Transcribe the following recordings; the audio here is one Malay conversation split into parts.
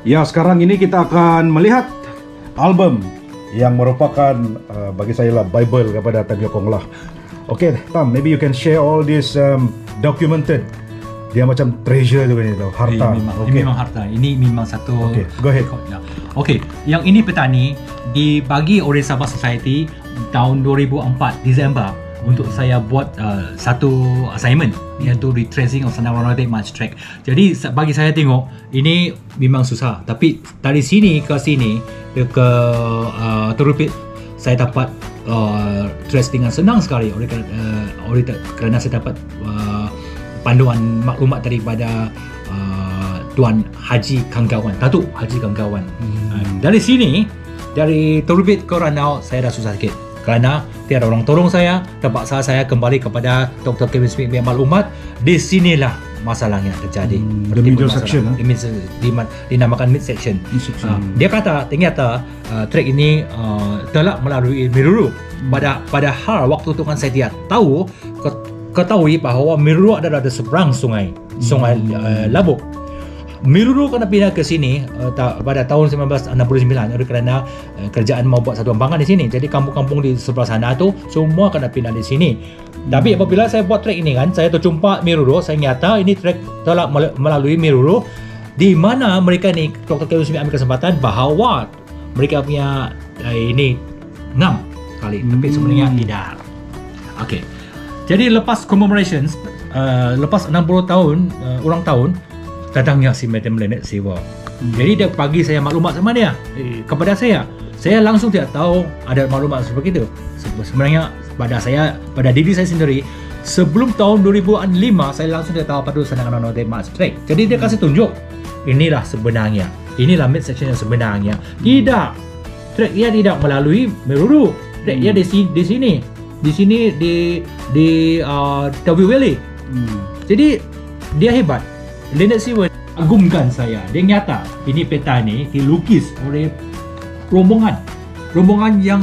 Ya, sekarang ini kita akan melihat album yang merupakan bagi saya lah Bible kepada Tam Yokong lah. Okay, Tam, maybe you can share all this documented. Dia macam treasure tu kan itu, harta. Ini memang harta. Ini memang satu. Okay, go ahead. Okay, yang ini petani dibagi oleh Sabah Society tahun 2004 Disember untuk saya buat satu assignment iaitu retracing of Senang Ronotek March Track. Jadi bagi saya tengok ini memang susah, tapi dari sini ke sini ke Terupit saya dapat trace dengan senang sekali kerana saya dapat panduan maklumat daripada Tuan Haji Kanggawan, Datuk Haji Kanggawan. Dari sini, dari Terupit ke Ranau saya dah susah sikit kerana tiada orang tolong saya, terpaksa saya kembali kepada Dr. Kevin Smith punya maklumat. Di sinilah masalahnya terjadi. The middle section, dinamakan mid section. Dia kata ternyata trek ini telah melalui Miruru. Padahal waktu itu kan saya tidak tahu ketahui bahawa Miruru adalah di seberang sungai Labuk. Miruru kena pindah ke sini pada tahun 1969 oleh kerana kerajaan mau buat satu embangan di sini. Jadi kampung-kampung di sebelah sana tu semua kena pindah di sini. Tapi apabila saya buat trek ini kan, saya terjumpa Miruru, saya nyata ini trek telah melalui Miruru, di mana mereka ni Dr. Kevin Smith ambil kesempatan bahawa mereka punya ini ngam sekali, tapi sebenarnya tidak. Okey. Jadi lepas commemorations, lepas 60 tahun ulang tahun, datangnya si Madam Lynette Sewa. Jadi dia bagi saya maklumat sama dia kepada saya. Saya langsung tidak tahu ada maklumat seperti itu. Sebenarnya pada diri saya sendiri, sebelum tahun 2005 saya langsung tidak tahu apa itu Senang Ronotek March Track. Jadi dia kasih tunjuk, inilah sebenarnya, inilah mid section yang sebenarnya. Tidak, track dia tidak melalui Miruru. Track dia di sini di W Valley. Jadi dia hebat. Lynette Sewa agumkan saya. Dia nyata ini peta ni dilukis oleh rombongan yang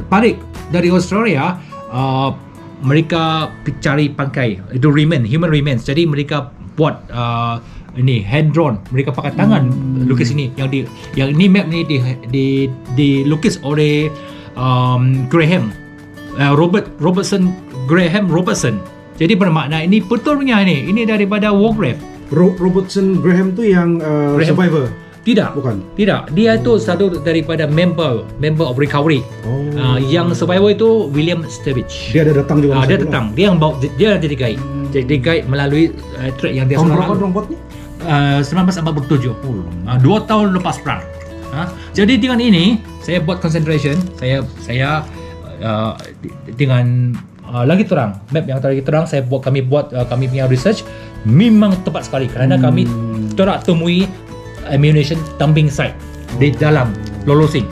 parik dari Australia. Mereka cari bangkai, itu human remains. Jadi mereka buat ini hand drawn, mereka pakai tangan lukis ini. Yang ini map ni dilukis oleh Graham Robertson. Jadi bermakna ini betulnya ini daripada war grave. Robertson Graham tu yang survivor? Tidak. Bukan? Tidak. Dia tu satu daripada member of recovery. Yang survivor itu William Sturridge. Dia ada datang juga. Dia datang. Dia yang bawa, dia jadi guide. Jadi guide melalui trek yang dia tahun berapa dong buat ni? 1947. 2 tahun lepas perang. Jadi dengan ini saya buat concentration. Saya dengan lagi terang, map yang lagi terang kami buat kami punya research memang tepat sekali kerana kami telah temui ammunition dumping site di dalam Lolosing.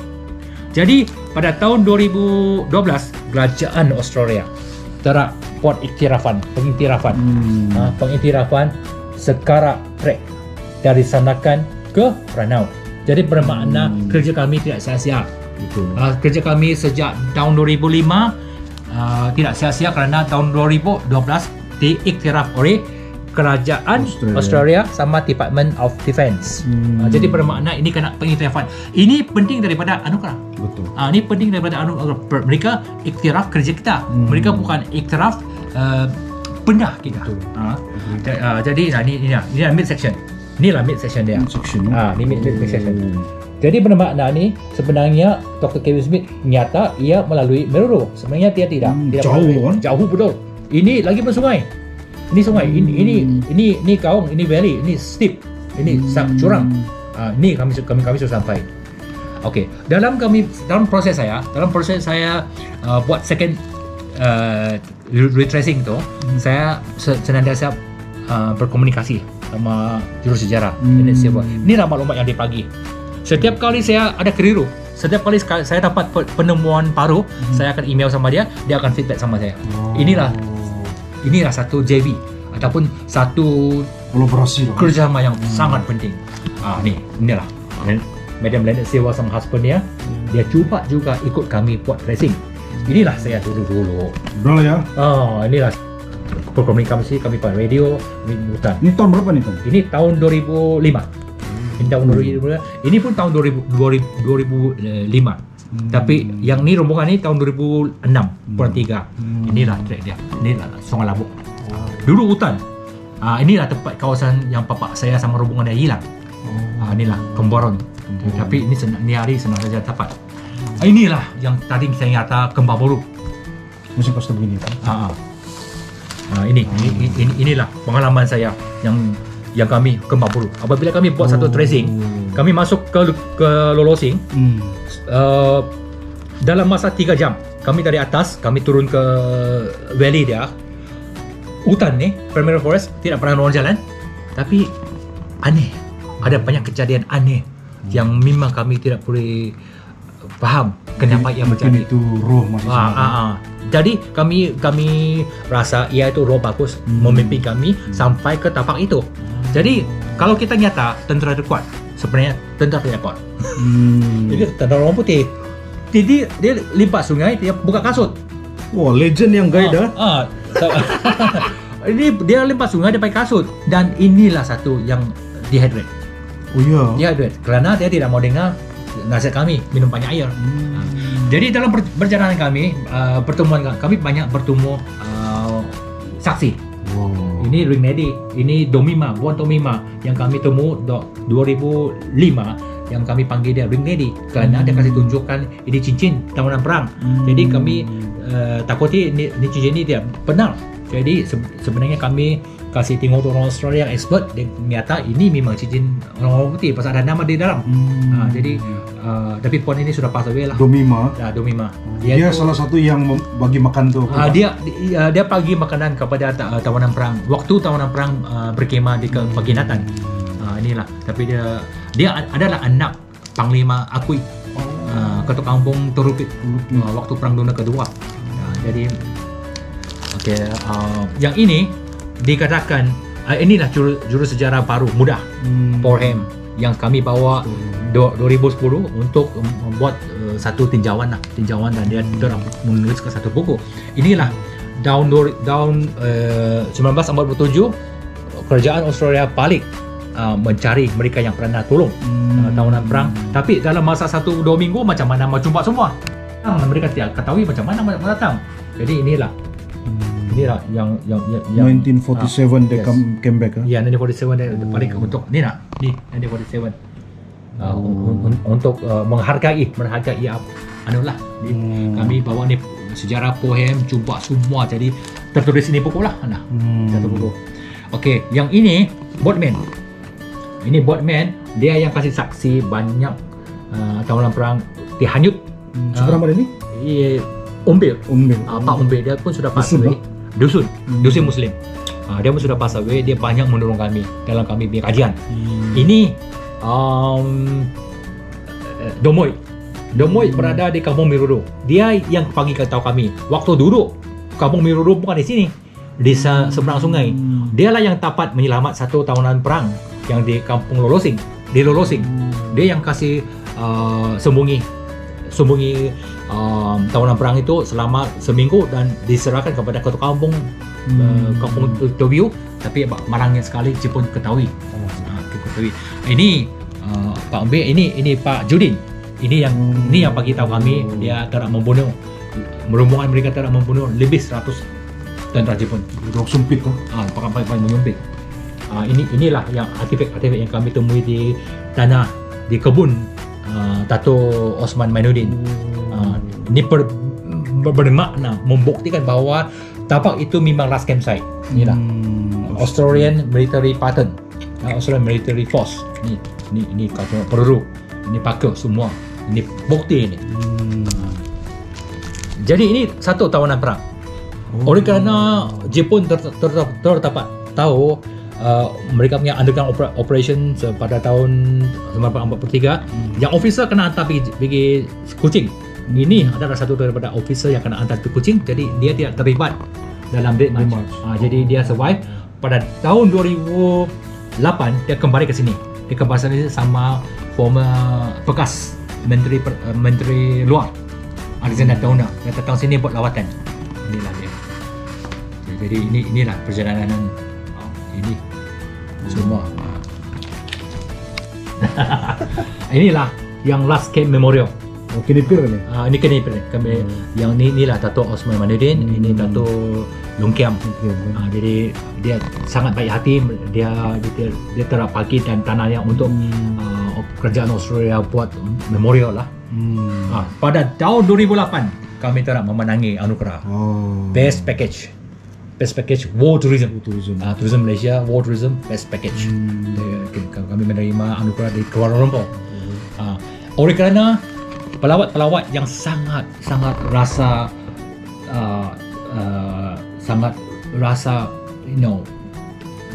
Jadi pada tahun 2012 kerajaan Australia telah buat pengiktirafan sekarak trek dari Sandakan ke Ranau. Jadi bermakna kerja kami tidak sia-sia. Kerja kami sejak tahun 2005 tidak sia-sia kerana tahun 2012 diiktiraf oleh kerajaan Australia sama Department of Defence. Jadi bermakna ini kena pengiktirafan. Ini penting daripada anugerah. Betul. Ini penting daripada anugerah. Mereka iktiraf kerja kita. Mereka bukan iktiraf benda kita. Jadi ini mid section. Inilah mid section dia. Ini mid section. Jadi bermakna ni sebenarnya Dr. Kevin Smith nyata ia melalui Miruru. Sebenarnya dia tidak. Jauh betul. Ini lagi pun sungai. Ini sungai. Ini kaung. Ini valley. Ini steep. Ini curang. Ini kami sudah sampai. Okey. Dalam proses saya buat second retracing tu, saya senantiasa berkomunikasi sama jurusejarah. Inilah maklumat yang dibagi. Setiap kali saya ada keliru, setiap kali saya dapat penemuan baru, saya akan email sama dia akan feedback sama saya. Inilah satu JV ataupun satu kolaborasi kerjasama yang sangat penting. Inilah Madam Lynette Sewa sama husband dia cuba juga ikut kami buat tracing. Inilah saya dulu. Betul ya? Inilah berkomunikasi kami pada radio, hutan. Ini tahun berapa nih, Tom? Ini tahun 2005. Ini tahun 2005. Ini pun tahun 2005. Tapi yang ni rombongan ni tahun 2006 bulan 3. Inilah trek dia. Inilah Sungai Labuk. Dulu hutan. Inilah tempat kawasan yang bapak saya sama rombongan dia hilang. Inilah Kembaron. Tapi ni hari senang saja dapat. Inilah yang tadi saya nyata Kembar Baru. Masih pasti begini. Inilah pengalaman saya yang kami Kembar Baru. Apabila kami buat satu tracing, kami masuk ke Lolosing. Dalam masa 3 jam kami dari atas, kami turun ke valley dia. Hutan ni, primary forest, tidak pernah orang jalan. Tapi aneh, ada banyak kejadian aneh yang memang kami tidak boleh faham kenapa ia terjadi. Itu roh maksudnya. Jadi kami rasa ia itu roh bagus memimpin kami sampai ke tapak itu. Jadi kalau kita nyata tentera itu kuat, sebenarnya tentera tidak kuat. Jadi tentera orang putih. Jadi dia limpas sungai, dia buka kasut. Wah, legend yang guide Ini dia limpas sungai, dia pakai kasut. Dan inilah satu yang dehydrate. Oh ya. Dehydrate kerana dia tidak mau dengar nasihat kami minum banyak air. Jadi dalam perjalanan kami, pertemuan kami banyak bertemu saksi. Ini Ring Nedi, ini Domima, Buan Domima yang kami temu 2005 yang kami panggil dia Ring Nedi kerana dia kasih tunjukkan ini cincin tawanan perang. Jadi kami takuti ini cincin ini dia benar. Jadi sebenarnya kami kasih tengok orang Australia yang expert, dia nyata ini memang cincin orang putih pasal ada nama di dalam. Jadi tapi puan ini sudah pass away lah. Domima. Domima. Dia salah satu yang bagi makan tu. Dia bagi makanan kepada tawanan perang. Waktu tawanan perang berkemah di Paginatan. Inilah. Tapi dia adalah anak Panglima Akui. Ketua Kampung Terupit waktu Perang Dunia Kedua. Jadi yang ini dikatakan inilah juru sejarah baru muda Porham yang kami bawa 2010 untuk membuat satu tinjauan dan dia menuliskan satu buku. Inilah tahun 1947 kerajaan Australia balik mencari mereka yang pernah tolong tawanan perang. Tapi dalam masa 1-2 minggu macam mana mau jumpa semua. Mereka tidak ketahui macam mana mau datang. Jadi inilah yang 1947 dia came back. Ya, 1947 dia balik untuk ni 1947 untuk menghargai anulah. Kami bawa ni sejarah poem, jumpa semua, jadi tertulis ini buku lah. Satu buku. Okey, yang ini Boatman. Ini Boatman, dia yang kasih saksi banyak tawanan perang dihanyut. Siapa nama dia ni? Umbel. Pak Umbel dia pun sudah pass away. Dusun Muslim. Dia pun sudah pass away. Dia banyak menolong kami dalam kami punya kajian. Ini Domoy berada di Kampung Miruru. Dia yang pagi tahu kami. Waktu duduk Kampung Miruru bukan di sini, di seberang sungai. Dialah yang dapat menyelamat satu tawanan perang yang di Kampung Lolosing. Di Lolosing, dia yang kasih sembunyi tawanan perang itu selama seminggu dan diserahkan kepada ketua kampung Kampung Tobiu. Tapi malangnya sekali Jepun ketahui. Ini Pak Umbel, ini Pak Judin. Ini yang bagi tahu kami dia telah membunuh, rombongan mereka telah membunuh lebih 100 tentera Jepun. Dok sempit kan? Paling menyempit. Inilah yang artifak yang kami temui di tanah di kebun Dato Osman Mainuddin. Ini bermakna membuktikan bahawa tapak itu memang last campsite. Inilah Australian military pattern, Australian military force. Ini kata peluru, ini pakai semua. Ini bukti ini. Jadi ini satu tawanan perang. Oleh kerana Jepun terdapat tahu mereka punya underground operation pada tahun 1943, yang officer kena hantar pergi Kuching. Ini adalah satu daripada officer yang kena hantar pergi Kuching, jadi dia tidak terlibat dalam Great March. Jadi dia survive. Pada tahun 2008 dia kembali ke sini. Dia kembali sama former bekas menteri luar Alexander Tauna. Dia datang sini buat lawatan. Inilah dia. Jadi inilah perjalanan ini semua. Inilah yang last camp memorial. Oh, kinipir ni. Ini kenapa kami yang ni lah Dato' Osman Manuddin, ini Dato' Long Kiam. Jadi dia sangat baik hati, dia telah bagi dan tanahnya untuk kerajaan Australia buat memorial lah. Pada tahun 2008 kami telah memenangi anugerah Best Package World Tourism. Tourism Malaysia World Tourism Best Package. Kami menerima anugerah di Kuala Lumpur. Oleh kerana pelawat-pelawat yang sangat rasa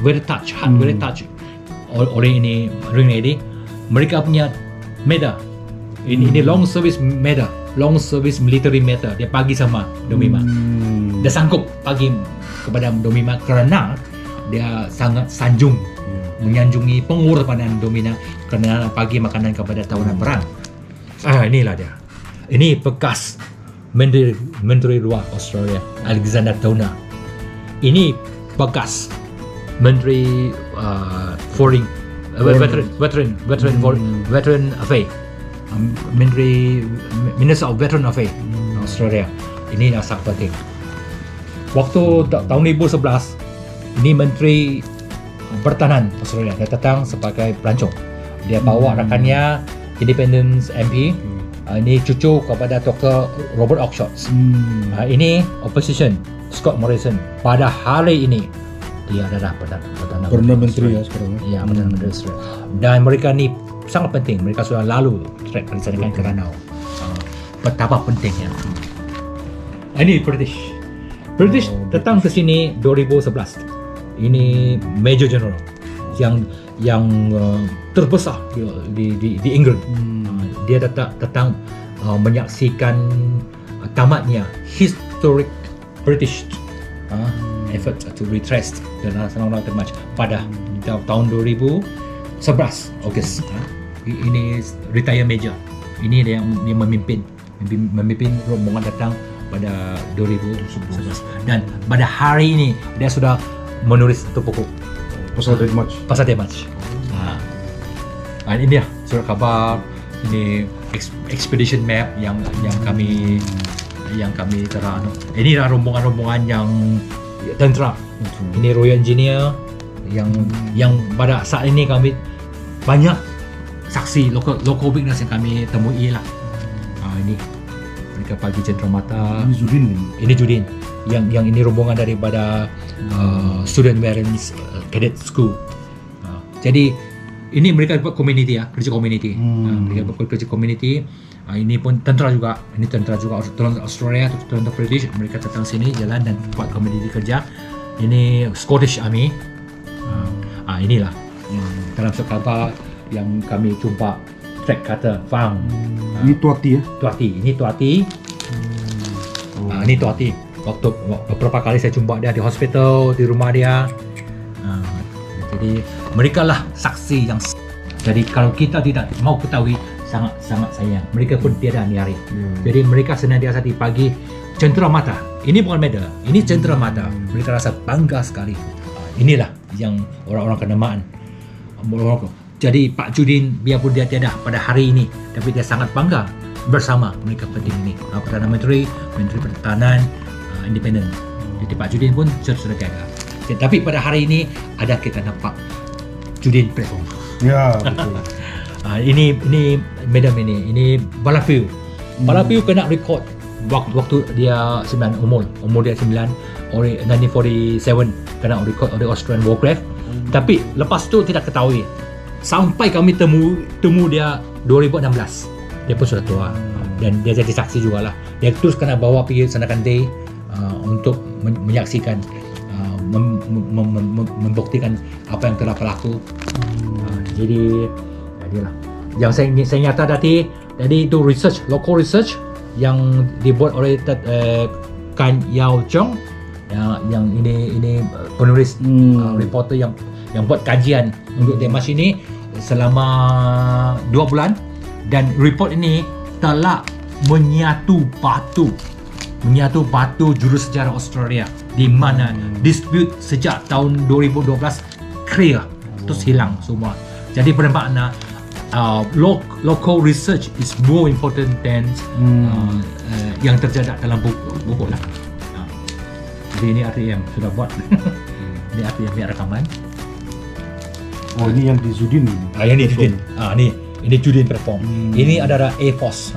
very touch, very touch oleh ini ring lady. Mereka punya medal ini long service medal, long service military medal dia bagi sama Domima. Dia sanggup bagi kepada Domima kerana dia sangat sanjung menyanjungi pengorbanan Domina kerana bagi makanan kepada tawanan perang. Inilah dia. Ini bekas Menteri Luar Australia Alexander Downer. Ini bekas Menteri Foreign Veteran Affairs, Minister of Veteran Affairs Australia. Ini yang sangat penting. Waktu tahun 2011, ini Menteri Pertahanan Australia dia datang sebagai pelancong. Dia bawa rakannya Independence MP. Ini cucu kepada Dr. Robert Oxshott. Ini opposition Scott Morrison. Pada hari ini dia adalah Perdana Menteri sekarang. Ya, Perdana Menteri Australia. Dan mereka ni sangat penting. Mereka sudah lalu trek perencanaan Keranau. Betapa pentingnya. Ini British datang ke sini 2011. Ini Major General yang terbesar di England. Dia datang menyaksikan tamatnya historic British effort to retrace the National Mountain March pada tahun 2011 Ogos. Ini retire major. Ini dia yang memimpin rombongan datang pada 2011 dan pada hari ini dia sudah menulis satu buku Pasal Day March. Ini dia surat khabar, ini expedition map yang kami telah. Ini adalah rombongan yang tentera. Ini Royal Engineer yang pada saat ini kami banyak saksi local witness yang kami temui lah. Ini mereka pagi cenderamata. Ini Judin. Yang ini rombongan daripada Student Veterans Cadet School. Jadi ini mereka buat community kerja community. Mereka buat kerja community. Ini pun tentera juga. Ini tentera juga Australia, tentera British. Mereka datang sini jalan dan buat community kerja. Ini Scottish Army. Inilah dalam sekapa yang kami jumpa trek kata Fang. Ini Tuati ya? Tuati. Ini Tuati. Ini Tuati. Waktu beberapa kali saya jumpa dia di hospital, di rumah dia. Jadi mereka lah saksi yang. Jadi kalau kita tidak mau ketahui, sangat sayang. Mereka pun tiada niari. Jadi mereka senantiasa dibagi cenderamata. Ini bukan medal, ini cenderamata. Mereka rasa bangga sekali. Inilah yang orang-orang kenamaan. Jadi Pak Judin biarpun dia tiada pada hari ini, tapi dia sangat bangga bersama mereka penting ini. Perdana Menteri Pertahanan Independen. Jadi Pak Judin pun sudah tiada. Tapi pada hari ini ada kita nampak Judin platform. Ya, betul. Ini madam ini Balapiu. Balapiu kena record waktu dia 9 umur dia 9 oleh 1947 kena record oleh Australian Warcraft. Tapi lepas tu tidak ketahui. Sampai kami temu dia 2016. Dia pun sudah tua dan dia jadi saksi jugalah. Dia terus kena bawa pergi Sandakan Day untuk menyaksikan membuktikan apa yang telah berlaku. Jadilah yang saya nyata tadi itu local research yang dibuat oleh Kan Yao Chong yang ini penulis reporter yang buat kajian untuk Demas ini selama 2 bulan dan report ini telah menyatu batu jurusejarah Australia di mana dispute sejak tahun 2012 clear terus hilang semua. Jadi bermakna local research is more important than yang tercatat dalam buku lah. Jadi ini RTM sudah buat. Ini RTM punya rekaman. Oh, ini yang di Judin. Yang ini Judin. Ini Judin platform. Ini adalah Air Force,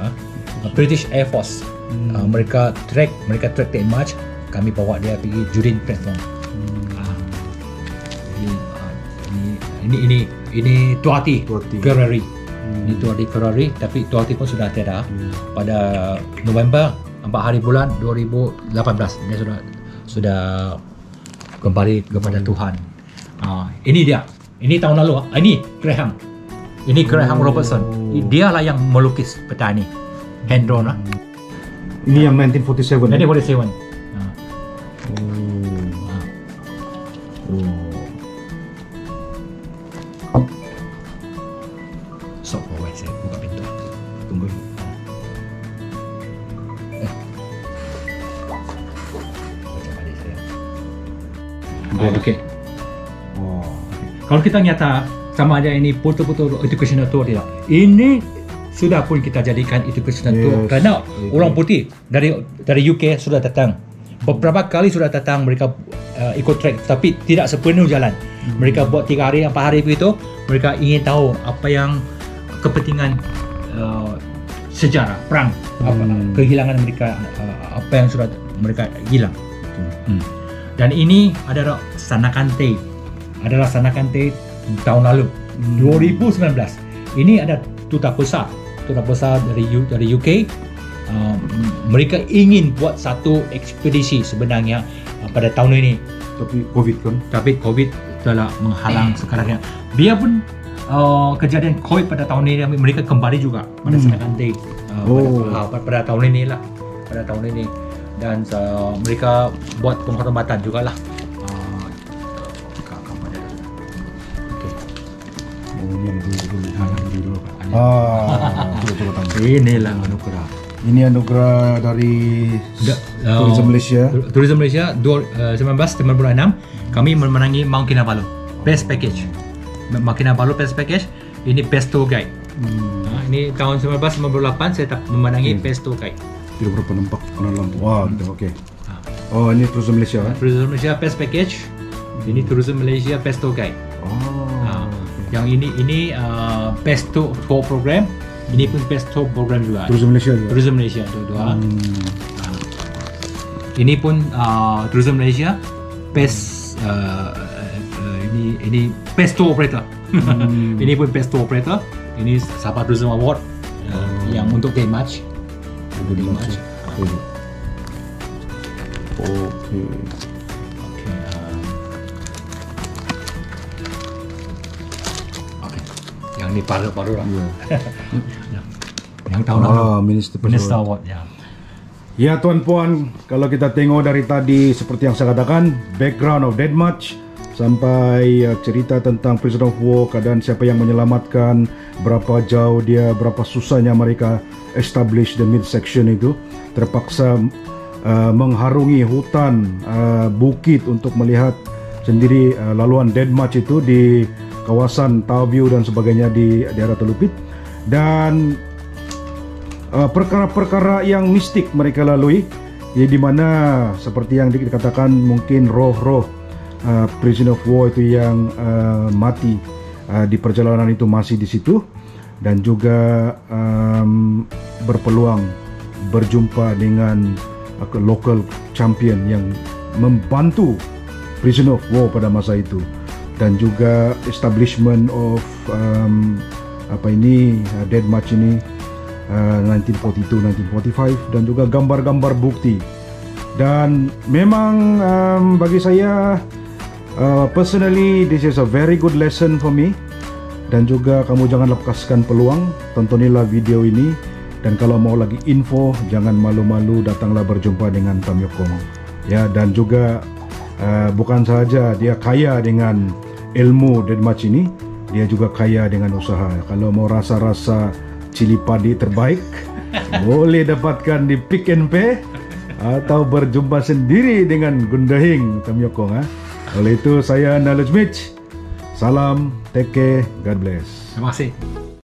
British Air Force. Mereka track Tech March. Kami bawa dia pergi Judin platform. Ini Tuati Ferrari. Ini Tuati Ferrari, tapi Tuati pun sudah tiada. Pada November 4 hari bulan 2018 dia sudah kembali kepada Tuhan. Ini dia. Ini tahun lalu. Ini Graham. Ini Graham Robertson. Dialah yang melukis peta ni. Hand drawn. Ini yang 1947. 1947. Sok bawah saya buka pintu. Tunggu. Baca balik saya. Okey. Kalau kita nyata sama ada ini betul-betul educational tour tidak. Ini sudah pun kita jadikan educational tour kerana orang putih dari UK sudah datang. Beberapa kali sudah datang mereka ikut trek, tapi tidak sepenuh jalan. Mereka buat 3 hari, 4 hari begitu. Mereka ingin tahu apa yang kepentingan sejarah perang, kehilangan mereka, apa yang sudah mereka hilang. Dan ini adalah Sanakante. Tahun lalu 2019. Ini ada duta besar dari UK. Mereka ingin buat satu ekspedisi sebenarnya pada tahun ini, tapi COVID telah menghalang sekarang. Biarpun kejadian COVID pada tahun ini, mereka kembali juga pada Sanakante pada tahun ini lah, dan mereka buat penghormatan jugalah. Inilah anugerah. Ini anugerah dari Tourism Malaysia. Tourism Malaysia 1996 kami memenangi Mount Kinabalu Best Package. Mount Kinabalu Best Package. Ini Best Tour Guide. Ini tahun 1998 saya memenangi Best Tour Guide. Tidak berapa nampak warna lampu. Wah, okey. Oh, ini Tourism Malaysia. Tourism Malaysia Best Package. Ini Tourism Malaysia Best Tour Guide. Yang ini Best Tour Program. Ini pun Best Tour Program juga. Tourism Malaysia juga. Tourism Malaysia dua. Ini pun Tourism Malaysia Best ini Best Tour Operator. Ini pun Best Tour Operator. Ini Sabah Tourism Award yang untuk Day March. Yang ini baru lah. Yang tahun lalu Minister Award. Ya tuan puan, kalau kita tengok dari tadi seperti yang saya katakan, background of Dead March sampai cerita tentang prisoner of war, keadaan siapa yang menyelamatkan, berapa jauh dia, berapa susahnya mereka establish the midsection itu, terpaksa mengharungi hutan, bukit untuk melihat sendiri laluan Dead March itu di kawasan Tawview dan sebagainya di daerah Telupit, dan perkara-perkara yang mistik mereka lalui, di mana seperti yang dikatakan mungkin roh-roh prisoner of war itu yang mati di perjalanan itu masih di situ, dan juga berpeluang berjumpa dengan local champion yang membantu prisoner of war pada masa itu, dan juga establishment of Dead March ini 1942-1945, dan juga gambar-gambar bukti. Dan memang bagi saya personally this is a very good lesson for me, dan juga kamu jangan lepaskan peluang, tontonilah video ini, dan kalau mau lagi info jangan malu-malu, datanglah berjumpa dengan Tam Yokong ya. Dan juga bukan saja dia kaya dengan ilmu Dead March ini, dia juga kaya dengan usaha. Kalau mau rasa-rasa cili padi terbaik boleh dapatkan di Pick and Pay atau berjumpa sendiri dengan Gundahing Tam Yokong. Oleh itu saya Knowledge Mitch, salam, take care, God bless. Terima kasih.